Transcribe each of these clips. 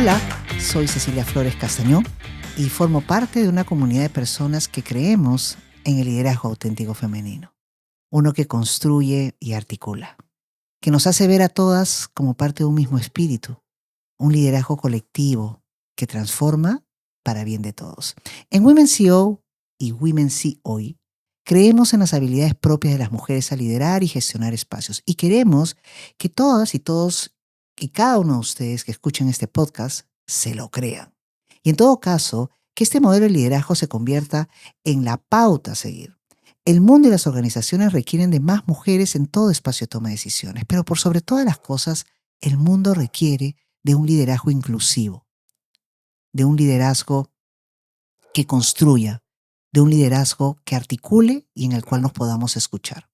Hola, soy Cecilia Flores Castañón y formo parte de una comunidad de personas que creemos en el liderazgo auténtico femenino. Uno que construye y articula, que nos hace ver a todas como parte de un mismo espíritu, un liderazgo colectivo que transforma para bien de todos. En Women CEO y Women See Hoy, creemos en las habilidades propias de las mujeres a liderar y gestionar espacios y queremos que todas y todos y cada uno de ustedes que escuchen este podcast se lo crean. Y en todo caso, que este modelo de liderazgo se convierta en la pauta a seguir. El mundo y las organizaciones requieren de más mujeres en todo espacio de toma de decisiones, pero por sobre todas las cosas, el mundo requiere de un liderazgo inclusivo, de un liderazgo que construya, de un liderazgo que articule y en el cual nos podamos escuchar.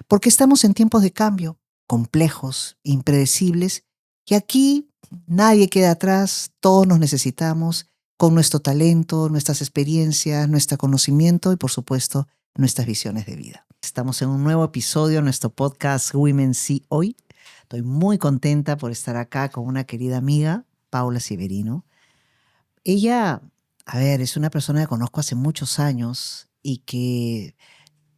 Porque estamos en tiempos de cambio, complejos, impredecibles, y aquí nadie queda atrás, todos nos necesitamos con nuestro talento, nuestras experiencias, nuestro conocimiento y por supuesto nuestras visiones de vida. Estamos en un nuevo episodio de nuestro podcast Women See Hoy. Estoy muy contenta por estar acá con una querida amiga, Paula Severino. Ella, es una persona que conozco hace muchos años y que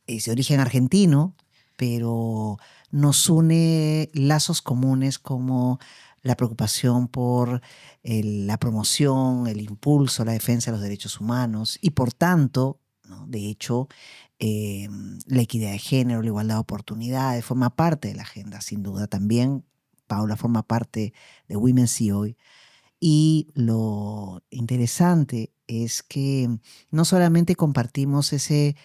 es de origen argentino, pero nos une lazos comunes como la preocupación por la promoción, el impulso, la defensa de los derechos humanos y por tanto, ¿no? De hecho, eh, la equidad de género, la igualdad de oportunidades, forma parte de la agenda, sin duda. También Paula forma parte de Women See Hoy. Y lo interesante es que no solamente compartimos ese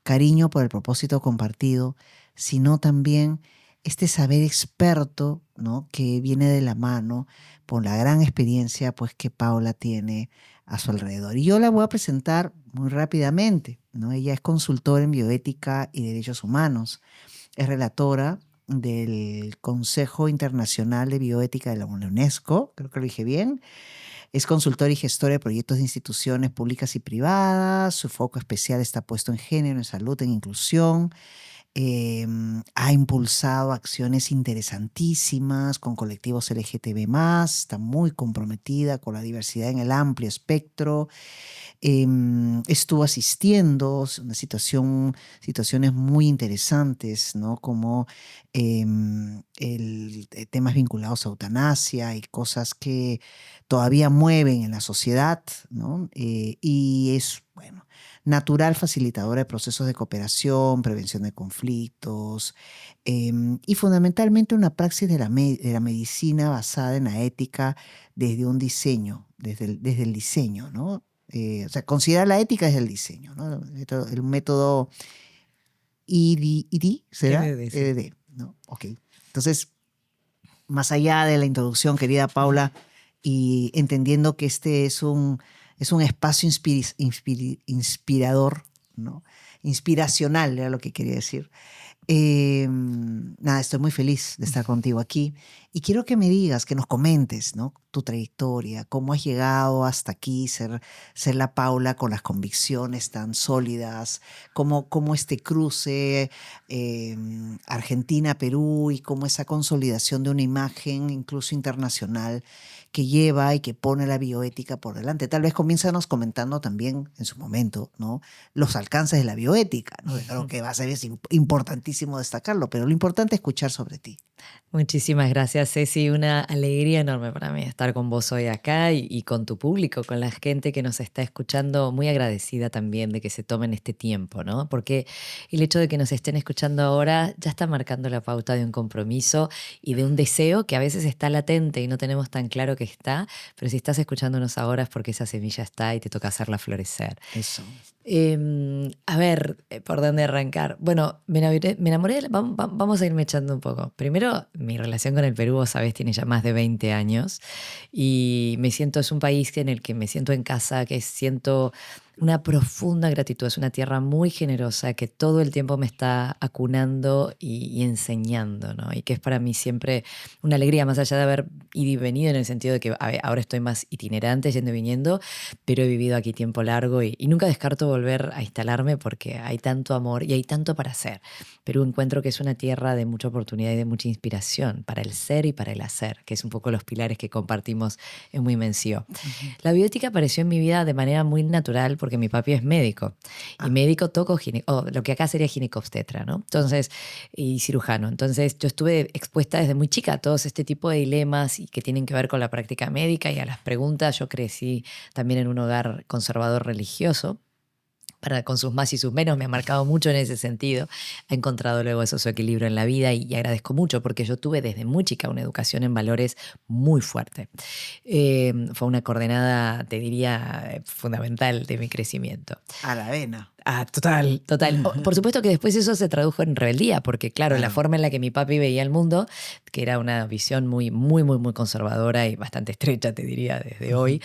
cariño por el propósito compartido, sino también este saber experto, ¿no? Que viene de la mano por la gran experiencia pues, que Paula tiene a su alrededor. Y yo la voy a presentar muy rápidamente, ¿no? Ella es consultora en bioética y derechos humanos, es relatora del Consejo Internacional de Bioética de la UNESCO, creo que lo dije bien. Es consultora y gestora de proyectos de instituciones públicas y privadas. Su foco especial está puesto en género, en salud, en inclusión. Ha impulsado acciones interesantísimas con colectivos LGTB+, está muy comprometida con la diversidad en el amplio espectro. Estuvo asistiendo a situaciones muy interesantes, ¿no? Como temas vinculados a eutanasia y cosas que todavía mueven en la sociedad, ¿no? Y es, bueno, natural facilitadora de procesos de cooperación, prevención de conflictos y fundamentalmente una praxis de la medicina basada en la ética desde un diseño, desde el diseño, ¿no? Considerar la ética desde el diseño, ¿no? El método EDD, ¿será? EDD, sí. EDD, ¿no? Ok. Entonces, más allá de la introducción, querida Paula, y entendiendo que este es un espacio inspirador, ¿no? Inspiracional, era lo que quería decir. Nada, estoy muy feliz de estar contigo aquí y quiero que me digas, que nos comentes, ¿no? Tu trayectoria, cómo has llegado hasta aquí, ser la Paula con las convicciones tan sólidas, cómo este cruce Argentina-Perú y cómo esa consolidación de una imagen incluso internacional que lleva y que pone la bioética por delante. Tal vez comiénzanos comentando también en su momento, ¿no? Los alcances de la bioética, ¿no? Creo que va a ser importantísimo destacarlo, pero lo importante es escuchar sobre ti. Muchísimas gracias, Ceci. Una alegría enorme para mí estar con vos hoy acá y con tu público, con la gente que nos está escuchando. Muy agradecida también de que se tomen este tiempo, ¿no? Porque el hecho de que nos estén escuchando ahora ya está marcando la pauta de un compromiso y de un deseo que a veces está latente y no tenemos tan claro que está, pero si estás escuchándonos ahora es porque esa semilla está y te toca hacerla florecer. Eso. ¿Por dónde arrancar? Bueno, me enamoré, vamos a irme echando un poco. Primero, mi relación con el Perú, vos sabés, tiene ya más de 20 años y es un país en el que me siento en casa, que siento una profunda gratitud. Es una tierra muy generosa que todo el tiempo me está acunando y enseñando, ¿no? Y que es para mí siempre una alegría, más allá de haber ido y venido, en el sentido de que ahora estoy más itinerante, yendo y viniendo, pero he vivido aquí tiempo largo y nunca descarto volver a instalarme porque hay tanto amor y hay tanto para hacer. Perú encuentro que es una tierra de mucha oportunidad y de mucha inspiración para el ser y para el hacer, que es un poco los pilares que compartimos en Muy Menció. Ujú. La bioética apareció en mi vida de manera muy natural porque mi papi es médico y Ah, médico toco lo que acá sería ginecobstetra, ¿no? Entonces, y cirujano. Entonces, yo estuve expuesta desde muy chica a todos este tipo de dilemas y que tienen que ver con la práctica médica y a las preguntas. Yo crecí también en un hogar conservador religioso. Con sus más y sus menos, me ha marcado mucho en ese sentido. Ha encontrado luego eso, su equilibrio en la vida y agradezco mucho porque yo tuve desde muy chica una educación en valores muy fuerte. Fue una coordenada, te diría, fundamental de mi crecimiento. a la vena. Ah, total, total. Por supuesto que después eso se tradujo en rebeldía, porque claro, la Claro. forma en la que mi papi veía el mundo, que era una visión muy, muy, muy, muy conservadora y bastante estrecha, te diría, desde Ujú. hoy,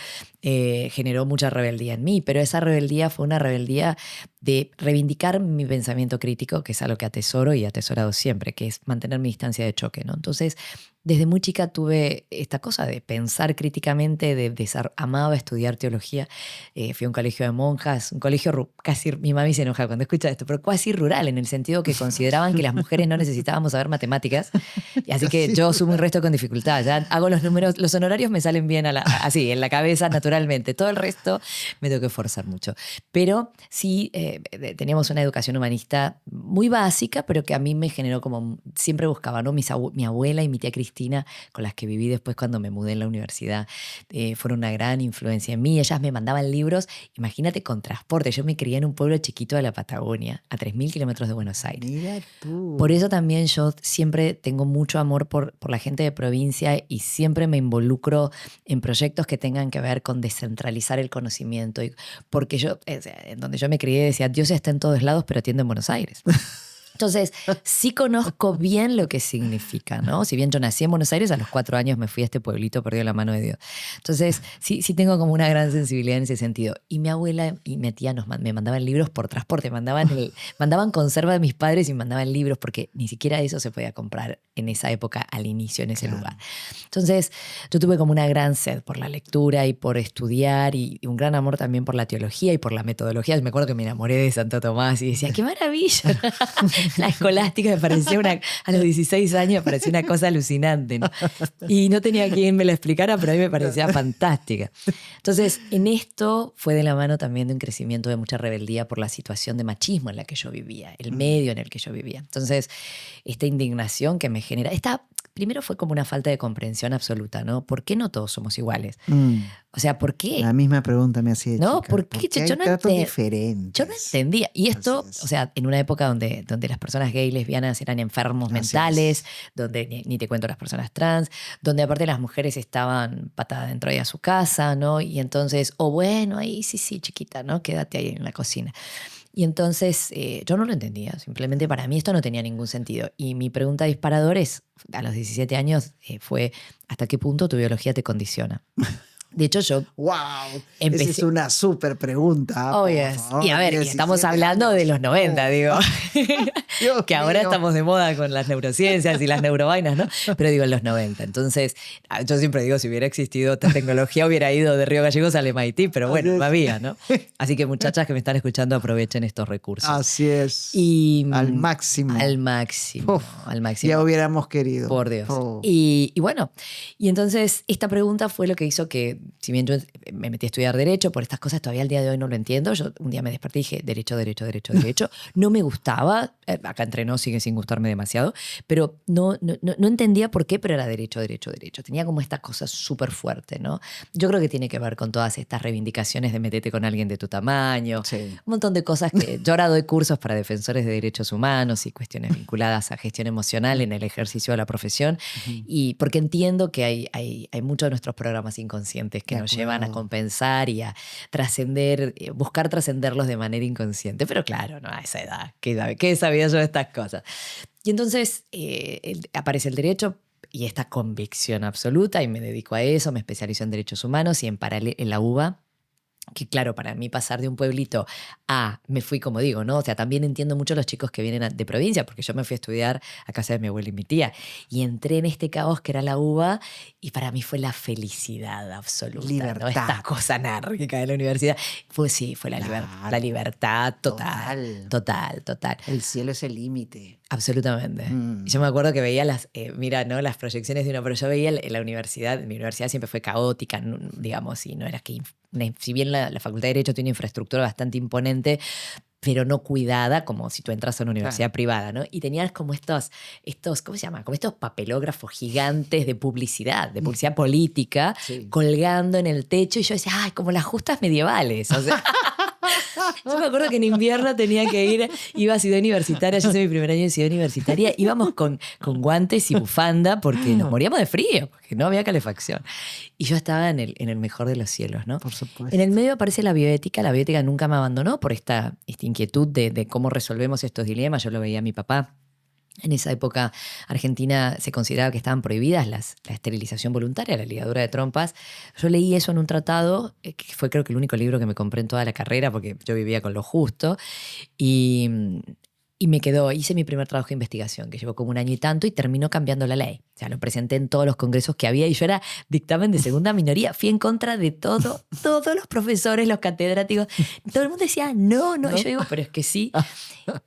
generó mucha rebeldía en mí, pero esa rebeldía fue una rebeldía de reivindicar mi pensamiento crítico, que es algo que atesoro y he atesorado siempre, que es mantener mi distancia de choque, ¿no? Entonces, desde muy chica tuve esta cosa de pensar críticamente, amaba estudiar teología. Fui a un colegio de monjas, un colegio casi, mi mami se enoja cuando escucha esto, pero casi rural, en el sentido que consideraban que las mujeres no necesitábamos saber matemáticas. Y así que Así. yo sumo un resto con dificultad. Ya hago los números, los honorarios me salen bien así, en la cabeza naturalmente. Todo el resto me tengo que esforzar mucho. Pero sí teníamos una educación humanista muy básica, pero que a mí me generó como, siempre buscaba, ¿no? Mi abuela y mi tía Cristina, con las que viví después cuando me mudé en la universidad, fueron una gran influencia en mí. Ellas me mandaban libros, imagínate, con transporte. Yo me crié en un pueblo chiquito de la Patagonia, a 3.000 kilómetros de Buenos Aires. Mira Por tú. eso también yo siempre tengo mucho amor por la gente de provincia y siempre me involucro en proyectos que tengan que ver con descentralizar el conocimiento. Porque yo, o sea, en donde yo me crié, decía, Dios está en todos lados, pero atiende en Buenos Aires. Entonces, sí conozco bien lo que significa, ¿no? Si bien yo nací en Buenos Aires, a los 4 años me fui a este pueblito perdido en la mano de Dios. Entonces, sí tengo como una gran sensibilidad en ese sentido. Y mi abuela y mi tía me mandaban libros por transporte, mandaban conserva de mis padres y me mandaban libros porque ni siquiera eso se podía comprar en esa época, al inicio, en ese Claro. lugar. Entonces, yo tuve como una gran sed por la lectura y por estudiar y un gran amor también por la teología y por la metodología. Me acuerdo que me enamoré de Santo Tomás y decía, ¡qué maravilla! La escolástica me parecía a los 16 años me parecía una cosa alucinante, ¿no? Y no tenía quien me la explicara, pero a mí me parecía fantástica. Entonces, en esto fue de la mano también de un crecimiento de mucha rebeldía por la situación de machismo en la que yo vivía, el medio en el que yo vivía. Entonces, esta indignación que me genera, primero fue como una falta de comprensión absoluta, ¿no? ¿Por qué no todos somos iguales? Mm. O sea, ¿por qué? La misma pregunta me hacía de ¿No? chica. ¿Por ¿Por qué? qué hay Yo no tratos entiendo. Yo no diferentes? entendía. Y Así esto, o es. sea, en una época donde las personas gay y lesbianas eran enfermos Así mentales, es. donde ni te cuento las personas trans, donde aparte las mujeres estaban patada dentro de su casa, ¿no? Y entonces, bueno, ahí sí, chiquita, ¿no? Quédate ahí en la cocina. Y entonces yo no lo entendía, simplemente para mí esto no tenía ningún sentido. Y mi pregunta disparador es, a los 17 años, fue, ¿hasta qué punto tu biología te condiciona? De hecho, yo ¡Wow! Esa es empecé. una súper pregunta, Oh, por yes. Y a favor. ver, y estamos 17 hablando de años. los 90, digo. Oh, Dios Que ahora mío. estamos de moda con las neurociencias y las neurovainas, ¿no? Pero digo, en los 90. Entonces, yo siempre digo, si hubiera existido esta tecnología, hubiera ido de Río Gallegos al MIT, pero Así bueno, no es. había, ¿no? Así que muchachas que me están escuchando, aprovechen estos recursos. Así es. Y Al máximo. al máximo, Uf, al máximo. ya hubiéramos querido. Por Dios. Oh. Y bueno, y entonces esta pregunta fue lo que hizo que, si bien yo me metí a estudiar Derecho, por estas cosas todavía al día de hoy no lo entiendo. Yo un día me desperté y dije, Derecho, Derecho, Derecho, Derecho. No me gustaba, acá entre nos sigue sin gustarme demasiado, pero no entendía por qué, pero era Derecho, Derecho, Derecho. Tenía como esta cosa súper fuerte, ¿no? Yo creo que tiene que ver con todas estas reivindicaciones de meterte con alguien de tu tamaño, Sí. un montón de cosas que yo ahora doy cursos para defensores de derechos humanos y cuestiones vinculadas a gestión emocional en el ejercicio de la profesión, y porque entiendo que hay muchos de nuestros programas inconscientes que De nos llevan a acuerdo. compensar y a trascender, buscar trascenderlos de manera inconsciente. Pero claro, no a esa edad, ¿qué sabía yo de estas cosas? Y entonces aparece el derecho y esta convicción absoluta y me dedico a eso, me especializo en derechos humanos y en paralelo en la UBA. que claro, para mí pasar de un pueblito a, me fui como digo, ¿no? O sea, también entiendo mucho a los chicos que vienen de provincia, porque yo me fui a estudiar a casa de mi abuela y mi tía, y entré en este caos que era la UBA, y para mí fue la felicidad absoluta, ¿no? Esta Libertad. cosa anárquica de la universidad. Pues sí, fue la Claro. libertad total, Total. total, total. El cielo es el límite. Absolutamente. Y yo me acuerdo que veía mira, ¿no? Las proyecciones de uno, pero yo veía en la universidad, mi universidad siempre fue caótica, digamos, y no era que, si bien la Facultad de Derecho tiene una infraestructura bastante imponente, pero no cuidada, como si tú entras a una universidad Claro. privada, ¿no? Y tenías como ¿cómo se llama? Como estos papelógrafos gigantes de publicidad política, Sí. colgando en el techo, y yo decía, ay, como las justas medievales, o sea... Yo me acuerdo que en invierno tenía que ir, iba a Ciudad Universitaria, yo hice mi primer año en Ciudad Universitaria, íbamos con guantes y bufanda porque nos moríamos de frío, porque no había calefacción. Y yo estaba en el mejor de los cielos, ¿no? Por supuesto. En el medio aparece la bioética nunca me abandonó por esta inquietud de cómo resolvemos estos dilemas. Yo lo veía a mi papá. En esa época Argentina se consideraba que estaban prohibidas la esterilización voluntaria, la ligadura de trompas. Yo leí eso en un tratado, que fue creo que el único libro que me compré en toda la carrera porque yo vivía con lo justo. Y, y me quedó, hice mi primer trabajo de investigación, que llevó como 1 año y tanto, y terminó cambiando la ley. O sea, lo presenté en todos los congresos que había y yo era dictamen de segunda minoría. Fui en contra de todos los profesores, los catedráticos. Todo el mundo decía, no. Y yo digo, pero es que sí.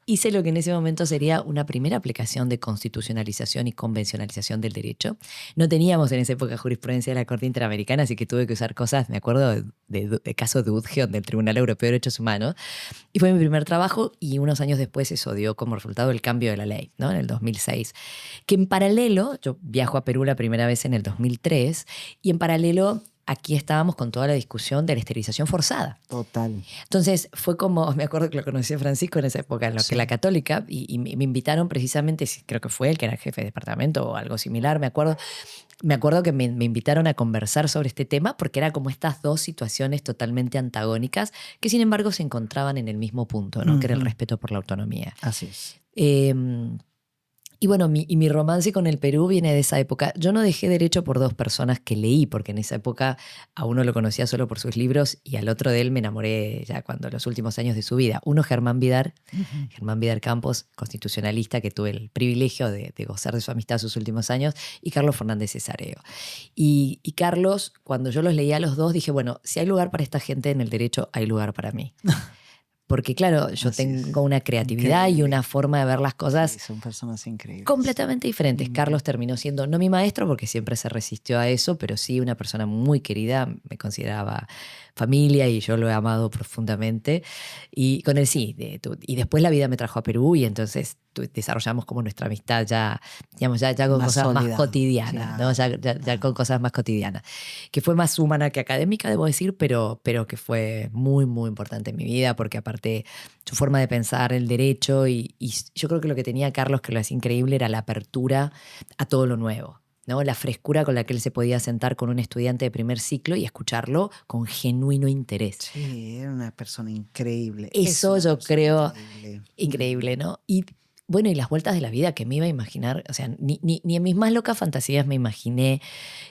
Hice lo que en ese momento sería una primera aplicación de constitucionalización y convencionalización del derecho. No teníamos en esa época jurisprudencia de la Corte Interamericana, así que tuve que usar cosas, me acuerdo de caso de Udgeon, del Tribunal Europeo de Derechos Humanos, y fue mi primer trabajo, y unos años después eso dio como resultado el cambio de la ley, ¿no? En el 2006. Que en paralelo, yo viajo a Perú la primera vez en el 2003, y en paralelo aquí estábamos con toda la discusión de la esterilización forzada. Total. Entonces fue como, me acuerdo que lo conocí a Francisco en esa época, en lo que la católica, y me invitaron precisamente, creo que fue él que era el jefe de departamento o algo similar, me acuerdo que me invitaron a conversar sobre este tema porque era como estas dos situaciones totalmente antagónicas que sin embargo se encontraban en el mismo punto, ¿no? Que era el respeto por la autonomía. Así es. Y bueno, mi romance con el Perú viene de esa época. Yo no dejé derecho por 2 personas que leí, porque en esa época a uno lo conocía solo por sus libros y al otro de él me enamoré ya cuando los últimos años de su vida. Uno, Germán Vidar Campos, constitucionalista, que tuve el privilegio de gozar de su amistad sus últimos años, y Carlos Fernández Cesareo. Y Carlos, cuando yo los leía a los dos, dije, bueno, si hay lugar para esta gente en el derecho, hay lugar para mí. Porque claro, yo tengo una creatividad y una forma de ver las cosas son personas increíbles. Completamente diferentes. Carlos terminó siendo, no mi maestro, porque siempre se resistió a eso, pero sí una persona muy querida, me consideraba familia y yo lo he amado profundamente. Y con él sí. Y después la vida me trajo a Perú y entonces desarrollamos como nuestra amistad ya, digamos, ya con Más cosas sólida. más cotidianas, ¿no? Ya con cosas más cotidianas. Que fue más humana que académica, debo decir, pero que fue muy, muy importante en mi vida porque aparte su forma de pensar el derecho y yo creo que lo que tenía Carlos que lo hacía increíble era la apertura a todo lo nuevo, ¿no? La frescura con la que él se podía sentar con un estudiante de primer ciclo y escucharlo con genuino interés. Sí, era una persona increíble. Eso yo creo increíble. increíble, ¿no? Y bueno, y las vueltas de la vida que me iba a imaginar, o sea, ni en mis más locas fantasías me imaginé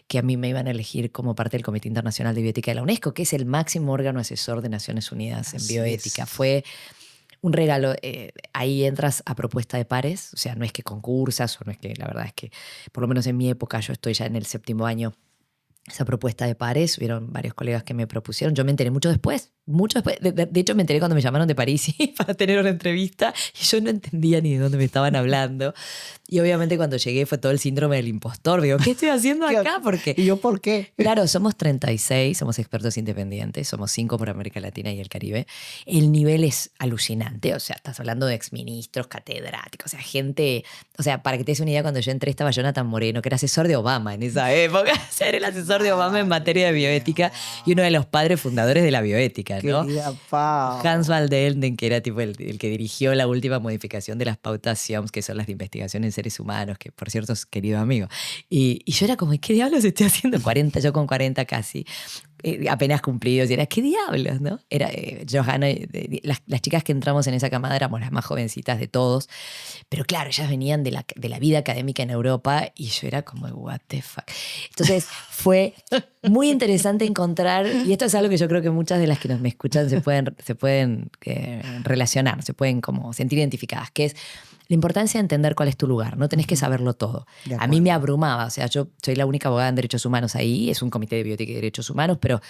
que a mí me iban a elegir como parte del Comité Internacional de Bioética de la UNESCO, que es el máximo órgano asesor de Naciones Unidas en bioética. Fue un regalo. Ahí entras a propuesta de pares, o sea, no es que concursas o no es que, la verdad es que, por lo menos en mi época, yo estoy ya en el 7º año, esa propuesta de pares, hubieron varios colegas que me propusieron, yo me enteré mucho después, de hecho me enteré cuando me llamaron de París para tener una entrevista y yo no entendía ni de dónde me estaban hablando. Y obviamente cuando llegué fue todo el síndrome del impostor. Digo, ¿qué estoy haciendo acá? Porque, ¿Y yo por qué? Claro, somos 36, somos expertos independientes, somos 5 por América Latina y el Caribe. El nivel es alucinante, o sea, estás hablando de exministros, catedráticos, o sea, gente... O sea, para que te des una idea, cuando yo entré estaba Jonathan Moreno, que era asesor de Obama en esa época. O sea, era el asesor de Obama en materia de bioética y uno de los padres fundadores de la bioética, ¿no? Querida Pau. Hans van der Elden, que era tipo el que dirigió la última modificación de las pautas SIOMS, que son las de investigación en seres humanos, que por cierto es querido amigo. Y yo era como, ¿qué diablos estoy haciendo? 40, yo con 40 casi. apenas cumplidos, y era, ¿qué diablos, no? Era Johanna, las chicas que entramos en esa camada éramos las más jovencitas de todos, pero claro, ellas venían de la vida académica en Europa y yo era como, what the fuck. Entonces fue muy interesante encontrar, y esto es algo que yo creo que muchas de las que me escuchan se pueden relacionar, se pueden como sentir identificadas, que es la importancia de entender cuál es tu lugar. No tenés que saberlo todo. A mí me abrumaba. O sea, yo soy la única abogada en derechos humanos ahí. Es un comité de bioética y derechos humanos, pero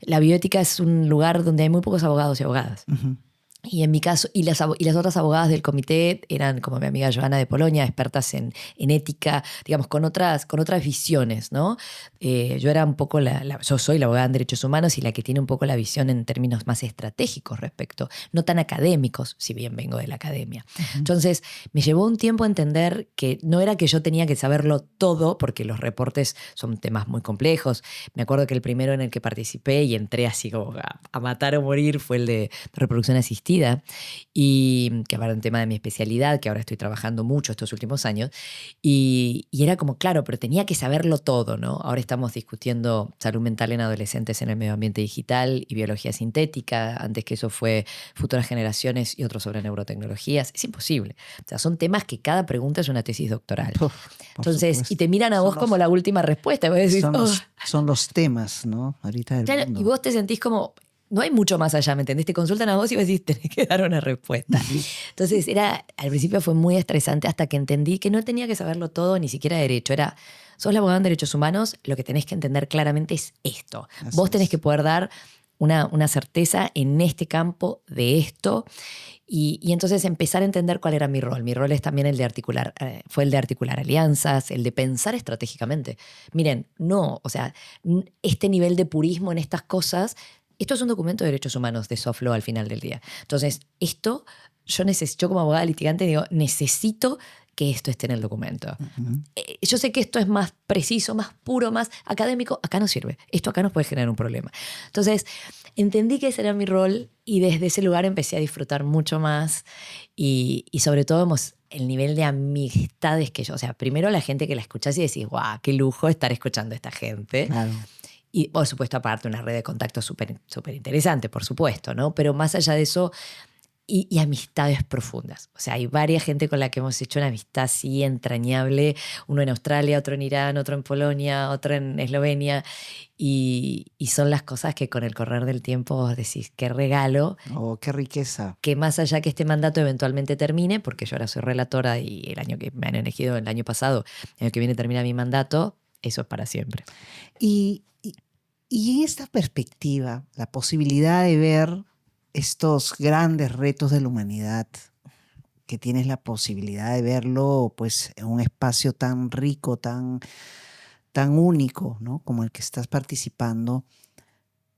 la bioética es un lugar donde hay muy pocos abogados y abogadas. Y en mi caso, y las otras abogadas del comité eran como mi amiga Johanna de Polonia, expertas en ética, digamos, con otras visiones, ¿no? Yo era un poco yo soy la abogada en derechos humanos y la que tiene un poco la visión en términos más estratégicos respecto, no tan académicos, si bien vengo de la academia. Entonces, me llevó un tiempo a entender que no era que yo tenía que saberlo todo, porque los reportes son temas muy complejos. Me acuerdo que el primero en el que participé y entré así como a matar o morir fue el de reproducción asistida, y que era un tema de mi especialidad, que ahora estoy trabajando mucho estos últimos años, y era como, claro, pero tenía que saberlo todo, ¿no? Ahora estamos discutiendo salud mental en adolescentes en el medio ambiente digital y biología sintética. Antes que eso fue futuras generaciones y otro sobre neurotecnologías. Es imposible. O sea, son temas que cada pregunta es una tesis doctoral. Entonces, supuesto. Y te miran a vos como la última respuesta. Y vos decís, son los temas, ¿no? Ahorita del claro, mundo. Y vos te sentís como, no hay mucho más allá, ¿me entendés? Te consultan a vos y vos decís, tenés que dar una respuesta. Entonces, al principio fue muy estresante hasta que entendí que no tenía que saberlo todo, ni siquiera derecho. Sos la abogada en derechos humanos, lo que tenés que entender claramente es esto. Vos tenés que poder dar una certeza en este campo de esto. Y entonces empezar a entender cuál era mi rol. Mi rol es también el de articular, fue el de articular alianzas, el de pensar estratégicamente. Miren, no, o sea, este nivel de purismo en estas cosas, esto es un documento de derechos humanos de soft law al final del día. Entonces, esto, yo como abogada litigante digo, necesito que esto esté en el documento. Yo sé que esto es más preciso, más puro, más académico. Acá no sirve. Esto acá nos puede generar un problema. Entonces, entendí que ese era mi rol y desde ese lugar empecé a disfrutar mucho más y sobre todo el nivel de amistades que yo... O sea, primero la gente que la escuchás y decís, guau, qué lujo estar escuchando a esta gente. Claro. Y por supuesto, aparte, una red de contactos súper interesante, por supuesto, ¿no? Pero más allá de eso... Y amistades profundas. O sea, hay varias gente con la que hemos hecho una amistad así entrañable. Uno en Australia, otro en Irán, otro en Polonia, otro en Eslovenia. Y son las cosas que con el correr del tiempo vos decís, qué regalo. Oh, qué riqueza. Que más allá que este mandato eventualmente termine, porque yo ahora soy relatora y el año que me han elegido, el año pasado, el año que viene termina mi mandato, eso es para siempre. Y en esta perspectiva, la posibilidad de ver estos grandes retos de la humanidad, que tienes la posibilidad de verlo pues, en un espacio tan rico, tan único, ¿no? Como el que estás participando.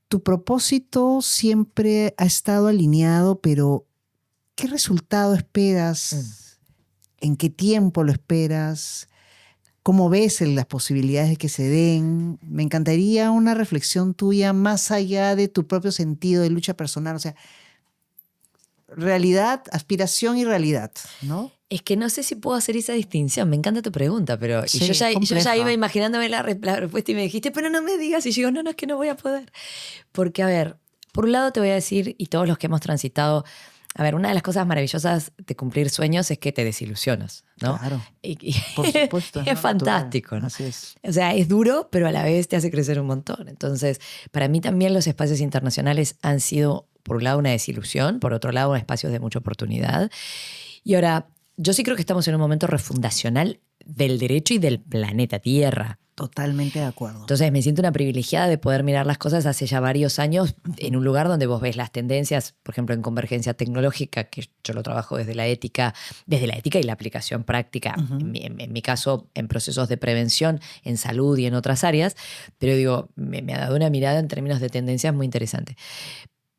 Tu propósito siempre ha estado alineado, pero ¿qué resultado esperas? ¿En qué tiempo lo esperas? ¿Cómo ves las posibilidades de que se den? Me encantaría una reflexión tuya más allá de tu propio sentido de lucha personal. O sea, realidad, aspiración y realidad, ¿no? Es que no sé si puedo hacer esa distinción. Me encanta tu pregunta, pero Sí, y yo ya iba imaginándome la respuesta y me dijiste, pero no me digas. Y yo digo, no, es que no voy a poder. Porque, a ver, por un lado te voy a decir, y todos los que hemos transitado... A ver, una de las cosas maravillosas de cumplir sueños es que te desilusionas, ¿no? Claro, por supuesto. Es fantástico, ¿no? Así es. O sea, es duro, pero a la vez te hace crecer un montón. Entonces, para mí también los espacios internacionales han sido, por un lado, una desilusión, por otro lado, espacios de mucha oportunidad. Y ahora, yo sí creo que estamos en un momento refundacional del derecho y del planeta Tierra. Totalmente de acuerdo. Entonces me siento una privilegiada de poder mirar las cosas hace ya varios años en un lugar donde vos ves las tendencias, por ejemplo, en convergencia tecnológica, que yo lo trabajo desde la ética y la aplicación práctica, en mi caso, en procesos de prevención, en salud y en otras áreas, pero digo, me ha dado una mirada en términos de tendencias muy interesante.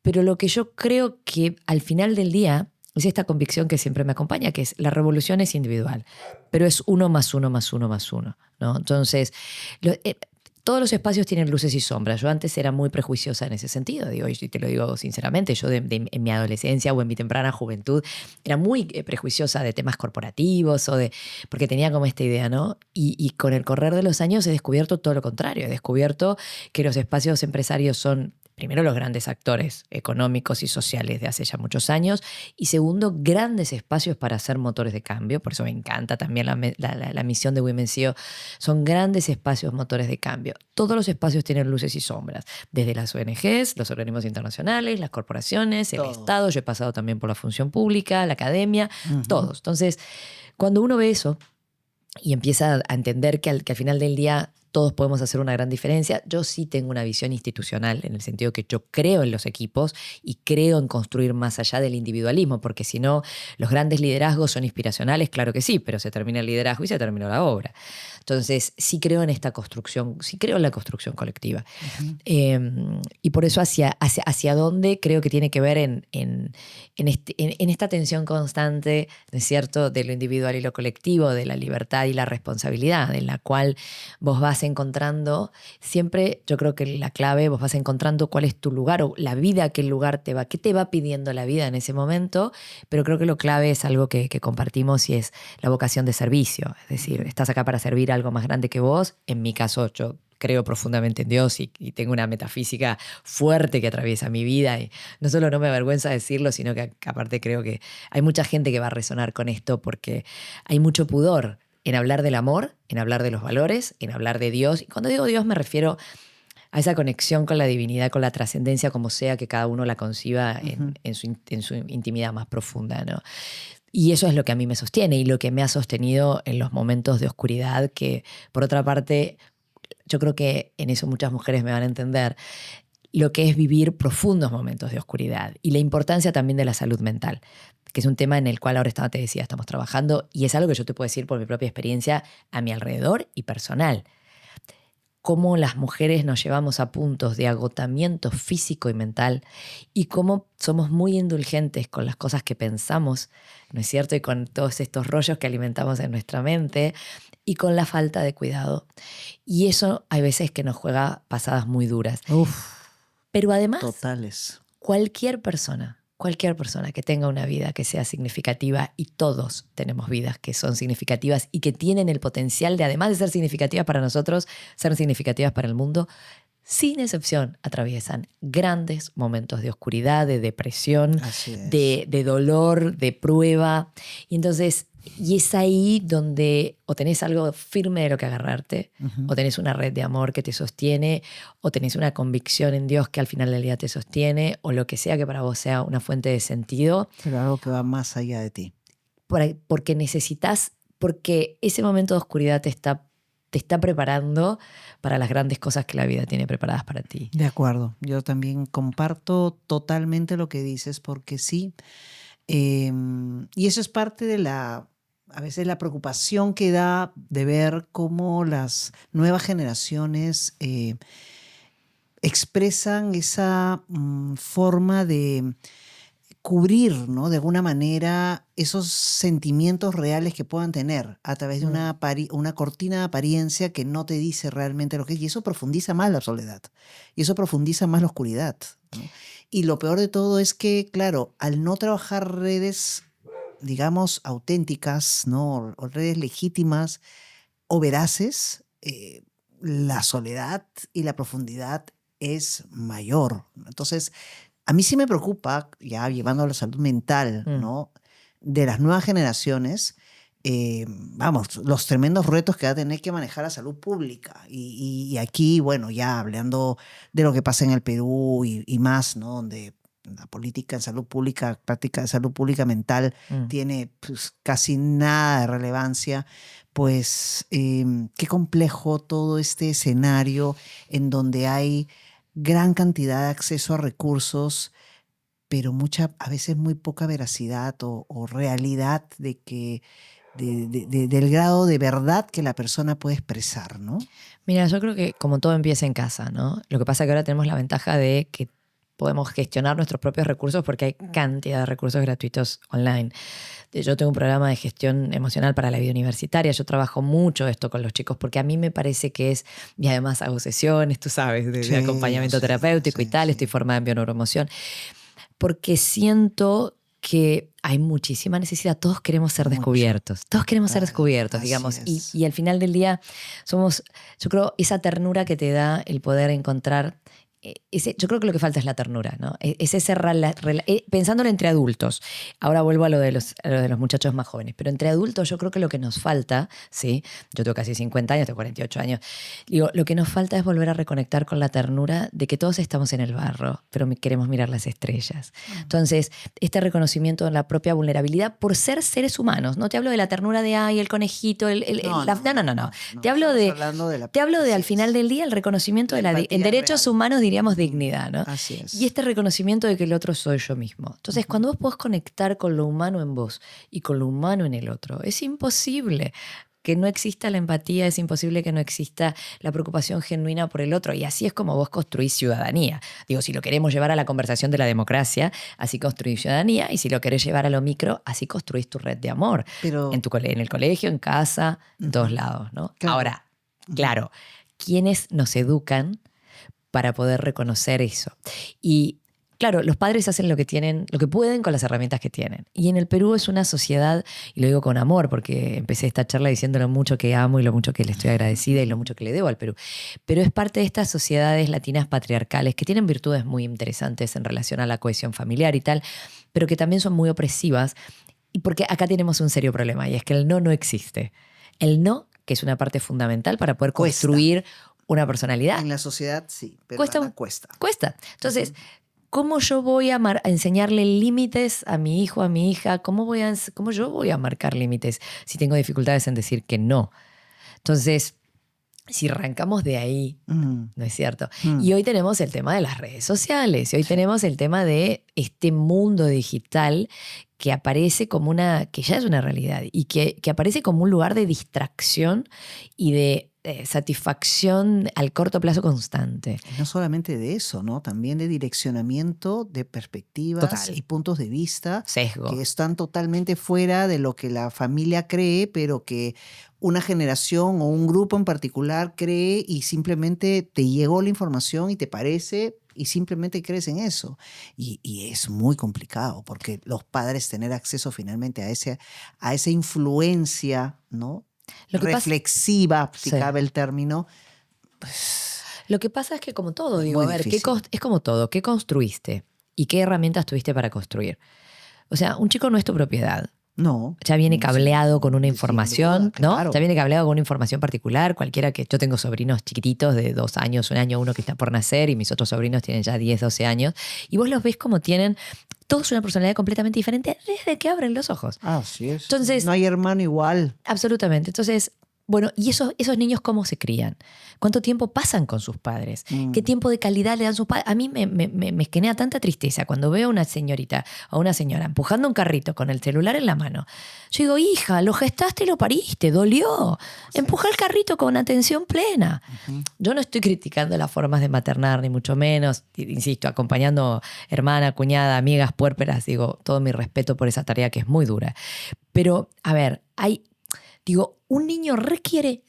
Pero lo que yo creo que al final del día es esta convicción que siempre me acompaña, que es la revolución es individual, pero es 1 más 1 más 1 más 1, ¿no? Entonces, todos los espacios tienen luces y sombras. Yo antes era muy prejuiciosa en ese sentido, digo, y te lo digo sinceramente, yo en mi adolescencia o en mi temprana juventud era muy prejuiciosa de temas corporativos porque tenía como esta idea, ¿no? Y con el correr de los años he descubierto todo lo contrario, he descubierto que los espacios empresarios son primero los grandes actores económicos y sociales de hace ya muchos años y segundo, grandes espacios para hacer motores de cambio. Por eso me encanta también la misión de Women's CEO. Son grandes espacios motores de cambio. Todos los espacios tienen luces y sombras, desde las ONGs, los organismos internacionales, las corporaciones, el Estado. Yo he pasado también por la función pública, la academia, todos. Entonces, cuando uno ve eso y empieza a entender que al final del día todos podemos hacer una gran diferencia. Yo sí tengo una visión institucional en el sentido que yo creo en los equipos y creo en construir más allá del individualismo, porque si no, los grandes liderazgos son inspiracionales, claro que sí, pero se termina el liderazgo y se terminó la obra. Entonces, sí creo en esta construcción, sí creo en la construcción colectiva. Y por eso hacia dónde creo que tiene que ver en esta tensión constante, ¿no es cierto?, de lo individual y lo colectivo, de la libertad y la responsabilidad, en la cual vos vas encontrando, siempre yo creo que la clave, vos vas encontrando cuál es tu lugar o la vida, qué lugar te va, qué te va pidiendo la vida en ese momento, pero creo que lo clave es algo que compartimos y es la vocación de servicio. Es decir, estás acá para servir a algo más grande que vos. En mi caso, yo creo profundamente en Dios y tengo una metafísica fuerte que atraviesa mi vida y no solo no me avergüenza decirlo, sino que aparte creo que hay mucha gente que va a resonar con esto porque hay mucho pudor en hablar del amor, en hablar de los valores, en hablar de Dios. Y cuando digo Dios me refiero a esa conexión con la divinidad, con la trascendencia, como sea que cada uno la conciba en su intimidad más profunda, ¿no? Y eso es lo que a mí me sostiene y lo que me ha sostenido en los momentos de oscuridad que, por otra parte, yo creo que en eso muchas mujeres me van a entender, lo que es vivir profundos momentos de oscuridad y la importancia también de la salud mental, que es un tema en el cual ahora te decía, estamos trabajando y es algo que yo te puedo decir por mi propia experiencia a mi alrededor y personal. Cómo las mujeres nos llevamos a puntos de agotamiento físico y mental y cómo somos muy indulgentes con las cosas que pensamos, ¿no es cierto? Y con todos estos rollos que alimentamos en nuestra mente y con la falta de cuidado. Y eso hay veces que nos juega pasadas muy duras. Pero además, totales. Cualquier persona que tenga una vida que sea significativa, y todos tenemos vidas que son significativas y que tienen el potencial de, además de ser significativas para nosotros, ser significativas para el mundo, sin excepción atraviesan grandes momentos de oscuridad, de depresión, de dolor, de prueba. Y entonces, y es ahí donde o tenés algo firme de lo que agarrarte, o tenés una red de amor que te sostiene, o tenés una convicción en Dios que al final del día te sostiene, o lo que sea que para vos sea una fuente de sentido. Pero algo que va más allá de ti. Porque porque ese momento de oscuridad te está preparando para las grandes cosas que la vida tiene preparadas para ti. De acuerdo. Yo también comparto totalmente lo que dices porque sí. Y eso es parte de a veces la preocupación que da de ver cómo las nuevas generaciones expresan esa forma de cubrir, ¿no?, de alguna manera esos sentimientos reales que puedan tener a través de una cortina de apariencia que no te dice realmente lo que es. Y eso profundiza más la soledad. Y eso profundiza más la oscuridad, ¿no? Y lo peor de todo es que, claro, al no trabajar redes, digamos, auténticas, ¿no?, o redes legítimas o veraces, la soledad y la profundidad es mayor. Entonces, a mí sí me preocupa, ya llevando a la salud mental, ¿no?, de las nuevas generaciones, los tremendos retos que va a tener que manejar la salud pública. Y aquí, bueno, ya hablando de lo que pasa en el Perú y más, ¿no?, donde la política en salud pública, práctica de salud pública mental tiene pues, casi nada de relevancia, pues qué complejo todo este escenario en donde hay gran cantidad de acceso a recursos, pero a veces muy poca veracidad o realidad de que del grado de verdad que la persona puede expresar, ¿no? Mira, yo creo que como todo empieza en casa, ¿no? Lo que pasa es que ahora tenemos la ventaja de que podemos gestionar nuestros propios recursos porque hay cantidad de recursos gratuitos online. Yo tengo un programa de gestión emocional para la vida universitaria. Yo trabajo mucho esto con los chicos porque a mí me parece que es, y además hago sesiones, tú sabes, de acompañamiento terapéutico y tal, estoy formada en bioneuroemoción, porque siento que hay muchísima necesidad. Todos queremos ser descubiertos. Todos queremos ser descubiertos, digamos. Y al final del día somos, yo creo, esa ternura que te da el poder encontrar. Yo creo que lo que falta es la ternura, ¿no? Es ese pensándolo entre adultos. Ahora vuelvo a lo de los muchachos más jóvenes, pero entre adultos yo creo que lo que nos falta, ¿sí? Yo tengo casi 50 años, tengo 48 años. Digo, lo que nos falta es volver a reconectar con la ternura de que todos estamos en el barro, pero queremos mirar las estrellas. Entonces, este reconocimiento de la propia vulnerabilidad por ser seres humanos. No te hablo de la ternura de, ay, el conejito, no. Te hablo de al final del día, el reconocimiento en derechos humanos, diríamos dignidad, ¿no? Así es. Y este reconocimiento de que el otro soy yo mismo. Entonces, cuando vos podés conectar con lo humano en vos y con lo humano en el otro, es imposible que no exista la empatía, es imposible que no exista la preocupación genuina por el otro. Y así es como vos construís ciudadanía. Digo, si lo queremos llevar a la conversación de la democracia, así construís ciudadanía. Y si lo querés llevar a lo micro, así construís tu red de amor. Pero, en el colegio, en casa, en todos lados, ¿no? Claro. Ahora, claro, ¿quiénes nos educan para poder reconocer eso? Y claro, los padres hacen lo que pueden con las herramientas que tienen. Y en el Perú es una sociedad, y lo digo con amor, porque empecé esta charla diciendo lo mucho que amo y lo mucho que le estoy agradecida y lo mucho que le debo al Perú. Pero es parte de estas sociedades latinas patriarcales que tienen virtudes muy interesantes en relación a la cohesión familiar y tal, pero que también son muy opresivas. Y porque acá tenemos un serio problema, y es que el no existe. El no, que es una parte fundamental para poder construir una personalidad. En la sociedad sí, pero cuesta. Entonces, ¿cómo yo voy a enseñarle límites a mi hijo, a mi hija? ¿Cómo yo voy a marcar límites si tengo dificultades en decir que no? Entonces, si arrancamos de ahí, ¿no es cierto? Y hoy tenemos el tema de las redes sociales, y hoy tenemos el tema de este mundo digital que aparece como que ya es una realidad, y que aparece como un lugar de distracción y de satisfacción al corto plazo constante. Y no solamente de eso, ¿no? También de direccionamiento de perspectivas y puntos de vista. Sesgo. Que están totalmente fuera de lo que la familia cree, pero que una generación o un grupo en particular cree, y simplemente te llegó la información y te parece y simplemente crees en eso. Y es muy complicado porque los padres tener acceso finalmente a esa influencia, ¿no? Reflexiva, si cabe el término. Pues, lo que pasa es que como todo, digo, a ver, es como todo, ¿qué construiste? ¿Y qué herramientas tuviste para construir? O sea, un chico no es tu propiedad. No. Ya viene cableado con una información, duda, claro. ¿no? Ya viene cableado con una información particular. Cualquiera que... Yo tengo sobrinos chiquititos de 2 años, 1 año, uno que está por nacer, y mis otros sobrinos tienen ya 10, 12 años. Y vos los ves como tienen todos una personalidad completamente diferente desde que abren los ojos. Así es. Entonces, no hay hermano igual. Absolutamente. Entonces, bueno, ¿y esos niños cómo se crían? ¿Cuánto tiempo pasan con sus padres? ¿Qué tiempo de calidad le dan sus padres? A mí me genera tanta tristeza cuando veo a una señorita o una señora empujando un carrito con el celular en la mano. Yo digo, hija, lo gestaste y lo pariste, dolió. Empuja el carrito con atención plena. Yo no estoy criticando las formas de maternar, ni mucho menos. Insisto, acompañando hermana, cuñada, amigas, puérperas, digo, todo mi respeto por esa tarea que es muy dura. Pero, a ver, un niño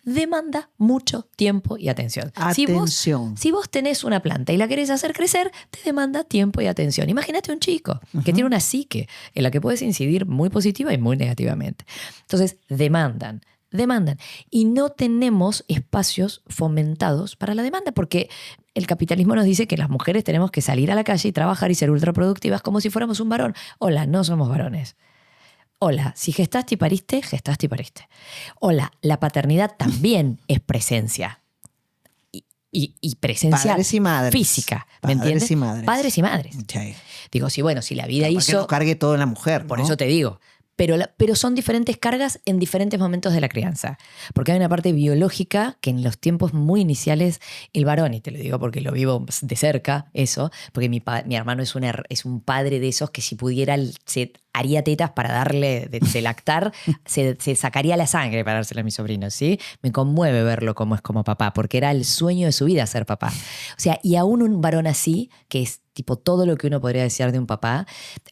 demanda mucho tiempo y atención. Atención. Si vos tenés una planta y la querés hacer crecer, te demanda tiempo y atención. Imagínate un chico que tiene una psique en la que puedes incidir muy positiva y muy negativamente. Entonces, demandan. Y no tenemos espacios fomentados para la demanda, porque el capitalismo nos dice que las mujeres tenemos que salir a la calle y trabajar y ser ultraproductivas como si fuéramos un varón. Hola, no somos varones. Hola, si gestaste y pariste, gestaste y pariste. Hola, la paternidad también es presencia. Y presencia padres y madres. Física, ¿me entiendes? Padres y madres. Sí. Digo, si la vida hizo... que no cargue todo en la mujer, Por eso te digo. Pero son diferentes cargas en diferentes momentos de la crianza. Porque hay una parte biológica que en los tiempos muy iniciales, el varón, y te lo digo porque lo vivo de cerca, eso, porque mi hermano es un padre de esos que si pudiera se haría tetas para darle de lactar, se sacaría la sangre para dársela a mi sobrino, ¿sí? Me conmueve verlo como es como papá, porque era el sueño de su vida ser papá. O sea, y aún un varón así, que es tipo todo lo que uno podría desear de un papá,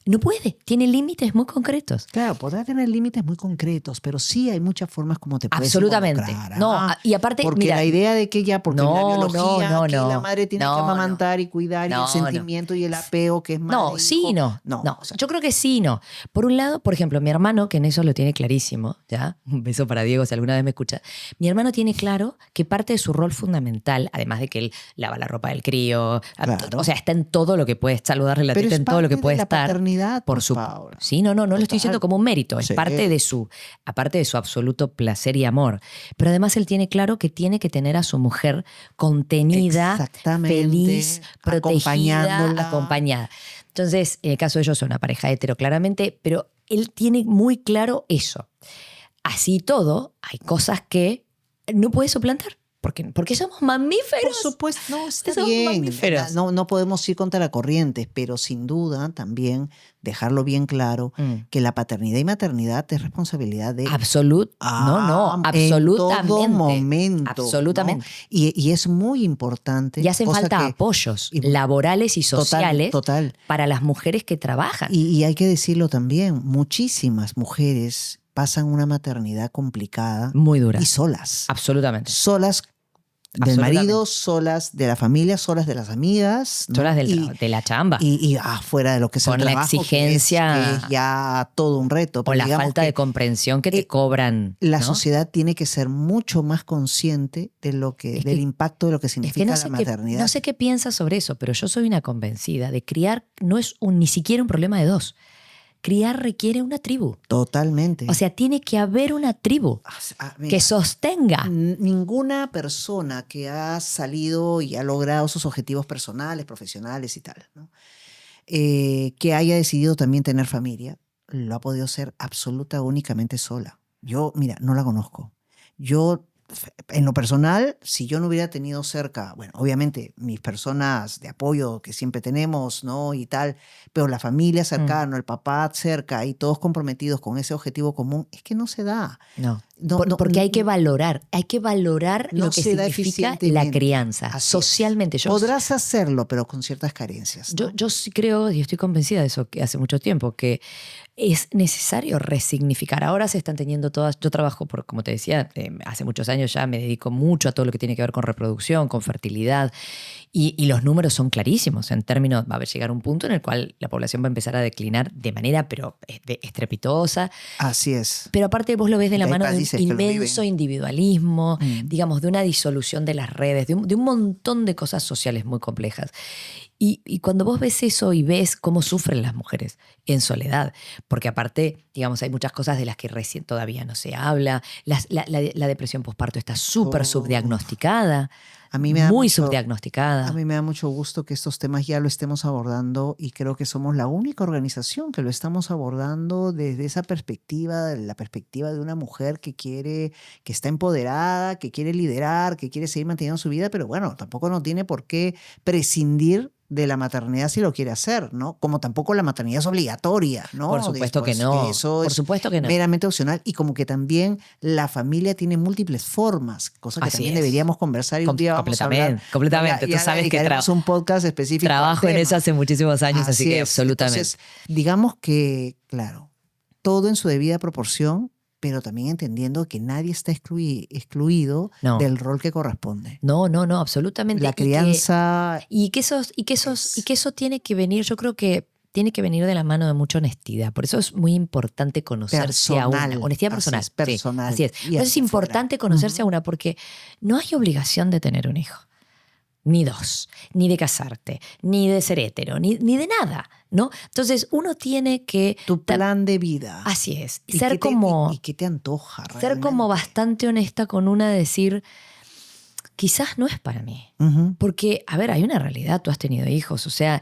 no puede, tiene límites muy concretos. Claro, podrá tener límites muy concretos, pero sí hay muchas formas como te puedes Absolutamente. involucrar. No, y aparte, porque mira, la idea de que ya, porque la biología, que la madre tiene que amamantar y cuidar, y el sentimiento y el apego que es madre. No, sí y no. No. O sea, yo creo que sí y no. Por un lado, por ejemplo, mi hermano, que en eso lo tiene clarísimo, ¿ya? Un beso para Diego si alguna vez me escucha. Mi hermano tiene claro que parte de su rol fundamental, además de que él lava la ropa del crío, Claro. o sea, está en todo lo que puede estar, saludarle la teta en todo lo que puede estar. Paternidad, por su favor. Sí, no lo estoy diciendo como un mérito, es parte de su, aparte de su absoluto placer y amor. Pero además él tiene claro que tiene que tener a su mujer contenida, feliz, protegida, acompañada. Entonces, en el caso de ellos son una pareja hetero claramente, pero él tiene muy claro eso. Así todo, hay cosas que no puede suplantar. Porque somos mamíferos. Por supuesto, no, está somos bien. Mamíferos. No podemos ir contra la corriente, pero sin duda también dejarlo bien claro que la paternidad y maternidad es responsabilidad de... absolutamente. En todo momento. Absolutamente. ¿No? Y es muy importante. Y hacen falta apoyos laborales y sociales para las mujeres que trabajan. Y hay que decirlo también, muchísimas mujeres pasan una maternidad complicada. Muy dura. Y solas. Absolutamente. Solas del marido, solas de la familia, solas de las amigas. ¿no? Solas de la chamba. Y fuera de lo que es el trabajo. Con la exigencia. Que es ya todo un reto. O la falta de comprensión que te cobran. La sociedad tiene que ser mucho más consciente de del impacto de lo que significa la maternidad. No sé qué piensas sobre eso, pero yo soy una convencida de criar no es ni siquiera un problema de dos. Criar requiere una tribu. Totalmente. O sea, tiene que haber una tribu que sostenga. Ninguna persona que ha salido y ha logrado sus objetivos personales, profesionales y tal, ¿no? Que haya decidido también tener familia, lo ha podido hacer únicamente sola. Yo, mira, no la conozco. Yo, en lo personal, si yo no hubiera tenido cerca, bueno, obviamente mis personas de apoyo que siempre tenemos, ¿no? Y tal, pero la familia cercana, el papá cerca y todos comprometidos con ese objetivo común, es que no se da. Porque hay que valorar lo que significa la crianza, socialmente. Podrás hacerlo, pero con ciertas carencias, ¿no? Yo sí creo, y estoy convencida de eso que hace mucho tiempo, que es necesario resignificar. Ahora se están teniendo todas, yo trabajo, como te decía, hace muchos años ya me dedico mucho a todo lo que tiene que ver con reproducción, con fertilidad, y los números son clarísimos en términos, va a llegar un punto en el cual la población va a empezar a declinar de manera pero estrepitosa. Así es. Pero aparte vos lo ves de la mano de un inmenso individualismo, digamos, de una disolución de las redes, de un montón de cosas sociales muy complejas. Y cuando vos ves eso y ves cómo sufren las mujeres en soledad, porque aparte, digamos, hay muchas cosas de las que recién todavía no se habla, la depresión postparto está súper subdiagnosticada, muy subdiagnosticada. A mí me da mucho gusto que estos temas ya lo estemos abordando y creo que somos la única organización que lo estamos abordando desde esa perspectiva, la perspectiva de una mujer que está empoderada, que quiere liderar, que quiere seguir manteniendo su vida, pero bueno, tampoco no tiene por qué prescindir de la maternidad si lo quiere hacer, ¿no? Como tampoco la maternidad es obligatoria, ¿no? Por supuesto que no. Eso es meramente opcional y como que también la familia tiene múltiples formas, cosa que también deberíamos conversar y un día vamos a hablar. Completamente. Tú sabes que un podcast específico. Trabajo en eso hace muchísimos años, así que absolutamente. Entonces, digamos que, claro, todo en su debida proporción, pero también entendiendo que nadie está excluido del rol que corresponde. No, absolutamente. La crianza... Y que eso tiene que venir, yo creo que tiene que venir de la mano de mucha honestidad. Por eso es muy importante conocerse a una. Honestidad personal. Personal. Sí, así es. Por eso es importante conocerse a una, porque no hay obligación de tener un hijo. Ni dos, ni de casarte, ni de ser hétero, ni de nada, ¿no? Entonces uno tiene que... Tu plan de vida. Así es. ¿Y qué te antoja realmente? Ser como bastante honesta con una, decir, quizás no es para mí. Porque, a ver, hay una realidad, tú has tenido hijos, o sea,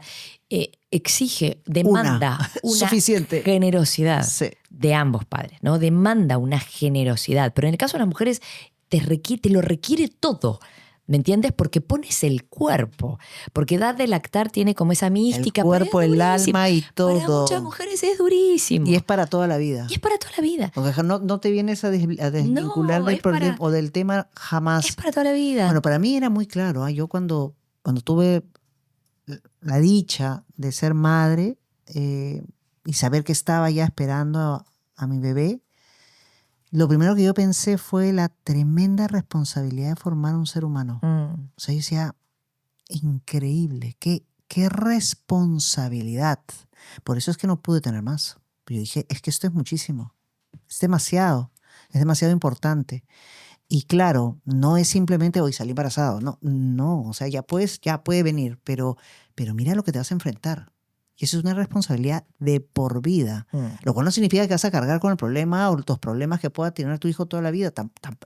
demanda una suficiente generosidad de ambos padres, ¿no? Demanda una generosidad, pero en el caso de las mujeres te lo requiere todo. ¿Me entiendes? Porque pones el cuerpo. Porque dar de lactar tiene como esa mística. El cuerpo, el alma y todo. Para muchas mujeres es durísimo. Y es para toda la vida. Y es para toda la vida. Porque no te vienes a desvincular No, del es para- problema o del tema jamás. Es para toda la vida. Bueno, para mí era muy claro. Yo cuando tuve la dicha de ser madre y saber que estaba ya esperando a mi bebé, lo primero que yo pensé fue la tremenda responsabilidad de formar un ser humano. O sea, yo decía, increíble, qué responsabilidad. Por eso es que no pude tener más. Yo dije, es que esto es muchísimo, es demasiado importante. Y claro, no es simplemente hoy salí embarazado, no, o sea, ya puede venir, pero mira lo que te vas a enfrentar. Y eso es una responsabilidad de por vida. Lo cual no significa que vas a cargar con el problema o los problemas que pueda tener tu hijo toda la vida.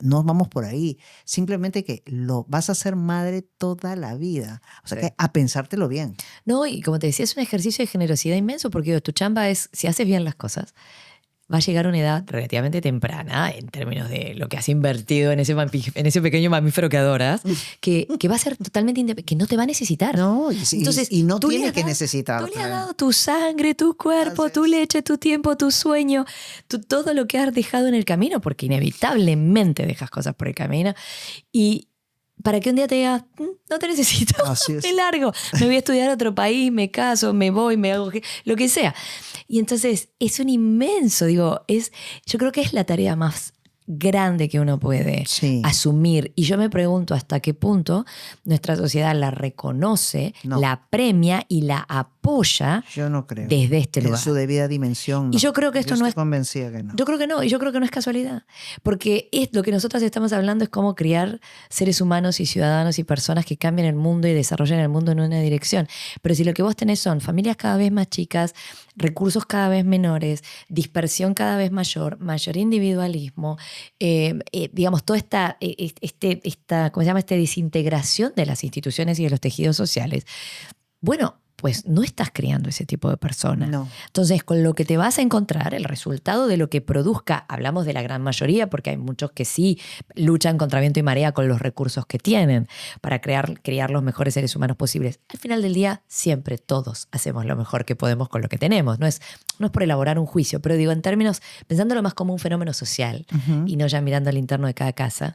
No vamos por ahí. Simplemente que lo vas a ser madre toda la vida. O sea, que a pensártelo bien. No, y como te decía, es un ejercicio de generosidad inmenso porque tu chamba es, si haces bien las cosas, va a llegar a una edad relativamente temprana en términos de lo que has invertido en ese pequeño mamífero que adoras, que va a ser totalmente independiente, que no te va a necesitar. No, Entonces, y no tú tiene que Tú necesitarte. le has dado tu sangre, tu cuerpo, tu leche, tu tiempo, tu sueño, todo lo que has dejado en el camino, porque inevitablemente dejas cosas por el camino. Y para que un día te digas, no te necesito, me largo, me voy a estudiar a otro país, me caso, me voy, me hago lo que sea. Y entonces es un inmenso, yo creo que es la tarea más grande que uno puede asumir. Y yo me pregunto hasta qué punto nuestra sociedad la reconoce, la premia y la apoya. Yo no creo. Desde este lugar. En su debida dimensión. Y yo creo que esto no es... convencida que no. Yo creo que no, y yo creo que no es casualidad. Porque lo que nosotros estamos hablando es cómo criar seres humanos y ciudadanos y personas que cambien el mundo y desarrollen el mundo en una dirección. Pero si lo que vos tenés son familias cada vez más chicas, recursos cada vez menores, dispersión cada vez mayor individualismo, digamos, toda esta ¿cómo se llama? Desintegración de las instituciones y de los tejidos sociales. Bueno, pues no estás criando ese tipo de personas. No. Entonces, con lo que te vas a encontrar, el resultado de lo que produzca, hablamos de la gran mayoría, porque hay muchos que sí luchan contra viento y marea con los recursos que tienen para criar los mejores seres humanos posibles. Al final del día, siempre todos hacemos lo mejor que podemos con lo que tenemos. No es por elaborar un juicio, pero digo en términos, pensándolo más como un fenómeno social y no ya mirando al interno de cada casa.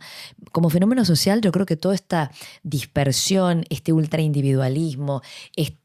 Como fenómeno social, yo creo que toda esta dispersión, ultraindividualismo,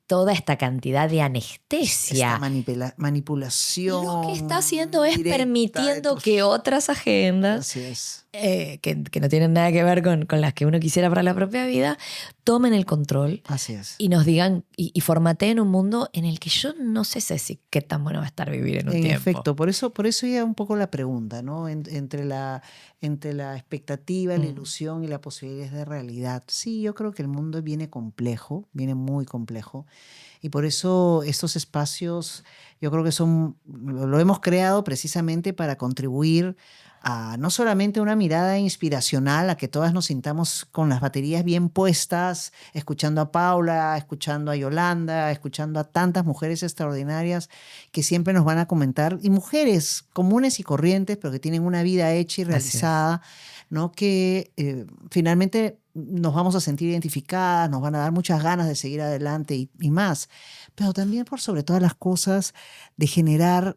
toda esta cantidad de anestesia. Esta manipulación. Lo que está haciendo es permitiendo que otras agendas, Así es. Que no tienen nada que ver con las que uno quisiera para la propia vida, tomen el control. Así es. Y nos digan, y formateen un mundo en el que yo no sé si qué tan bueno va a estar vivir en un tiempo. En efecto, por eso ya un poco la pregunta, ¿no? Entre la expectativa, la ilusión y la posibilidad de realidad. Sí, yo creo que el mundo viene complejo, viene muy complejo. Y por eso estos espacios, yo creo que lo hemos creado precisamente para contribuir a no solamente una mirada inspiracional, a que todas nos sintamos con las baterías bien puestas, escuchando a Paula, escuchando a Yolanda, escuchando a tantas mujeres extraordinarias que siempre nos van a comentar, y mujeres comunes y corrientes, pero que tienen una vida hecha y realizada, ¿no? Que finalmente nos vamos a sentir identificadas, nos van a dar muchas ganas de seguir adelante y más. Pero también, por sobre todas las cosas, de generar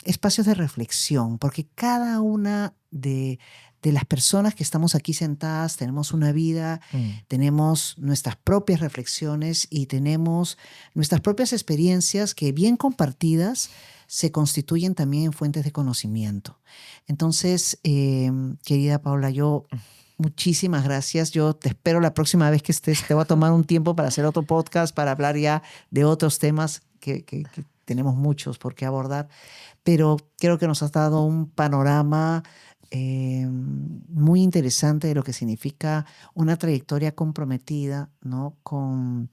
espacios de reflexión, porque cada una de las personas que estamos aquí sentadas tenemos una vida, tenemos nuestras propias reflexiones y tenemos nuestras propias experiencias que, bien compartidas, se constituyen también en fuentes de conocimiento. Entonces, querida Paula, muchísimas gracias. Yo te espero la próxima vez que estés. Te voy a tomar un tiempo para hacer otro podcast, para hablar ya de otros temas que tenemos muchos por qué abordar. Pero creo que nos has dado un panorama muy interesante de lo que significa una trayectoria comprometida, ¿no? Con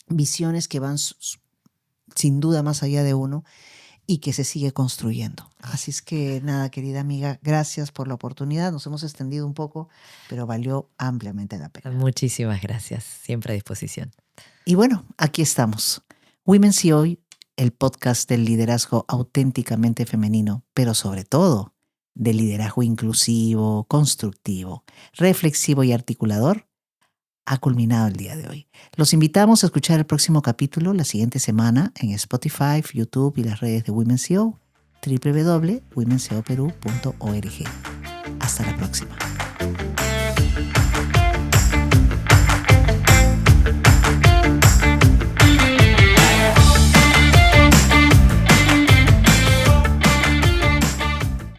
visiones que van sin duda más allá de uno y que se sigue construyendo. Así es que nada, querida amiga, gracias por la oportunidad. Nos hemos extendido un poco, pero valió ampliamente la pena. Muchísimas gracias, siempre a disposición. Y bueno, aquí estamos. Women's y Hoy, el podcast del liderazgo auténticamente femenino, pero sobre todo del liderazgo inclusivo, constructivo, reflexivo y articulador ha culminado el día de hoy. Los invitamos a escuchar el próximo capítulo la siguiente semana en Spotify, YouTube y las redes de Women's CEO, www.womensceoperú.org. Hasta la próxima.